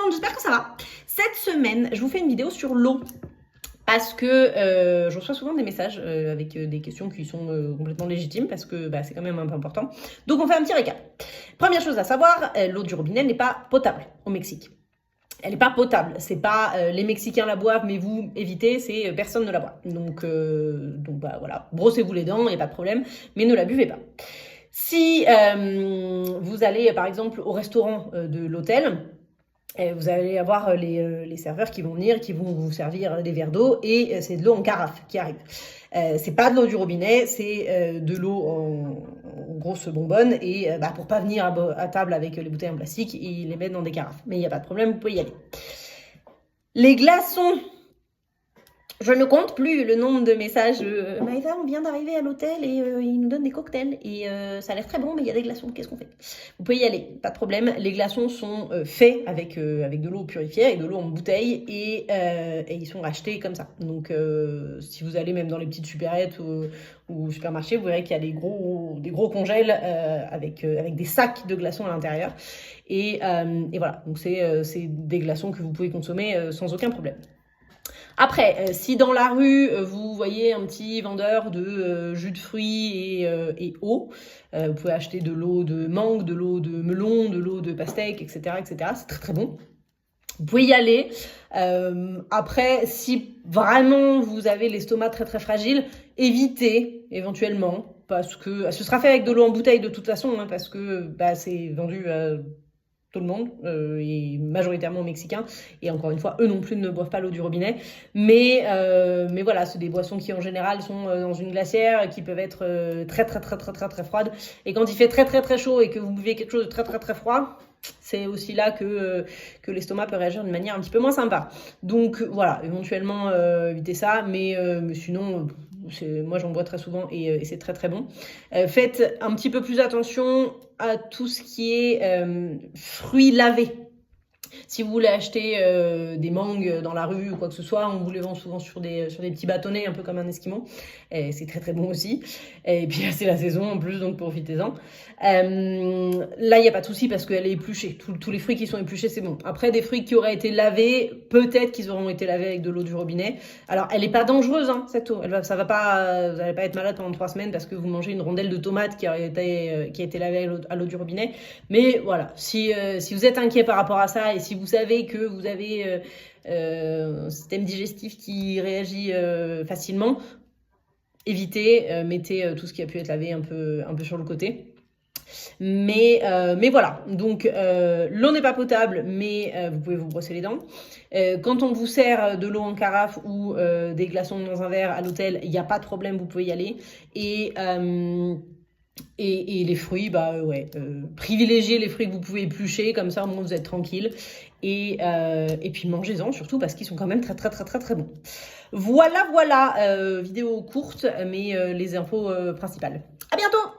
monde, j'espère que ça va. Cette semaine, je vous fais une vidéo sur l'eau. Parce que je reçois souvent des messages avec des questions qui sont complètement légitimes parce que c'est quand même un peu important. Donc on fait un petit récap. Première chose à savoir, l'eau du robinet n'est pas potable au Mexique. Elle n'est pas potable. C'est pas les Mexicains la boivent, mais vous évitez, c'est personne ne la boit. Donc voilà, brossez-vous les dents, il n'y a pas de problème, mais ne la buvez pas. Si vous allez par exemple au restaurant de l'hôtel, vous allez avoir les serveurs qui vont venir, qui vont vous servir des verres d'eau et c'est de l'eau en carafe qui arrive. C'est pas de l'eau du robinet, c'est de l'eau en grosse bonbonne et pour pas venir à table avec les bouteilles en plastique, ils les mettent dans des carafes. Mais il n'y a pas de problème, vous pouvez y aller. Les glaçons. Je ne compte plus le nombre de messages. Maëva, on vient d'arriver à l'hôtel et ils nous donnent des cocktails et ça a l'air très bon, mais il y a des glaçons. Qu'est-ce qu'on fait? Vous pouvez y aller, pas de problème. Les glaçons sont faits avec de l'eau purifiée, avec de l'eau en bouteille et ils sont rachetés comme ça. Donc, si vous allez même dans les petites supérettes ou supermarchés, vous verrez qu'il y a des gros congèles avec des sacs de glaçons à l'intérieur. Et voilà, donc c'est des glaçons que vous pouvez consommer sans aucun problème. Après, si dans la rue, vous voyez un petit vendeur de jus de fruits et eau, vous pouvez acheter de l'eau de mangue, de l'eau de melon, de l'eau de pastèque, etc. etc. C'est très très bon. Vous pouvez y aller. Après, si vraiment vous avez l'estomac très très fragile, évitez éventuellement, parce que ce sera fait avec de l'eau en bouteille de toute façon, hein, parce que c'est vendu tout le monde, et majoritairement mexicains, et encore une fois, eux non plus ne boivent pas l'eau du robinet, mais voilà, c'est des boissons qui en général sont dans une glacière, qui peuvent être très très très très très très froides, et quand il fait très très très chaud et que vous buvez quelque chose de très très très froid, c'est aussi là que l'estomac peut réagir d'une manière un petit peu moins sympa. Donc voilà, éventuellement évitez ça, mais sinon moi j'en bois très souvent et c'est très très bon. Faites un petit peu plus attention à tout ce qui est fruits lavés. Si vous voulez acheter des mangues dans la rue ou quoi que ce soit, on vous les vend souvent sur des petits bâtonnets, un peu comme un esquimau. C'est très très bon aussi. Et puis c'est la saison en plus, donc profitez-en. Là, il n'y a pas de souci parce qu'elle est épluchée. Tous les fruits qui sont épluchés, c'est bon. Après, des fruits qui auraient été lavés, peut-être qu'ils auront été lavés avec de l'eau du robinet. Alors, elle n'est pas dangereuse, hein, cette eau. Vous n'allez pas être malade pendant 3 semaines parce que vous mangez une rondelle de tomate qui a été lavée à l'eau du robinet. Mais voilà, si vous êtes inquiet par rapport à ça et si vous savez que vous avez un système digestif qui réagit facilement, évitez, mettez tout ce qui a pu être lavé un peu sur le côté. Mais voilà, donc l'eau n'est pas potable, mais vous pouvez vous brosser les dents. Quand on vous sert de l'eau en carafe ou des glaçons dans un verre à l'hôtel, il n'y a pas de problème, vous pouvez y aller. Et les fruits, privilégiez les fruits que vous pouvez éplucher, comme ça au moins vous êtes tranquille. Et puis mangez-en surtout parce qu'ils sont quand même très très très très très bons. Voilà, vidéo courte, mais les infos principales. À bientôt!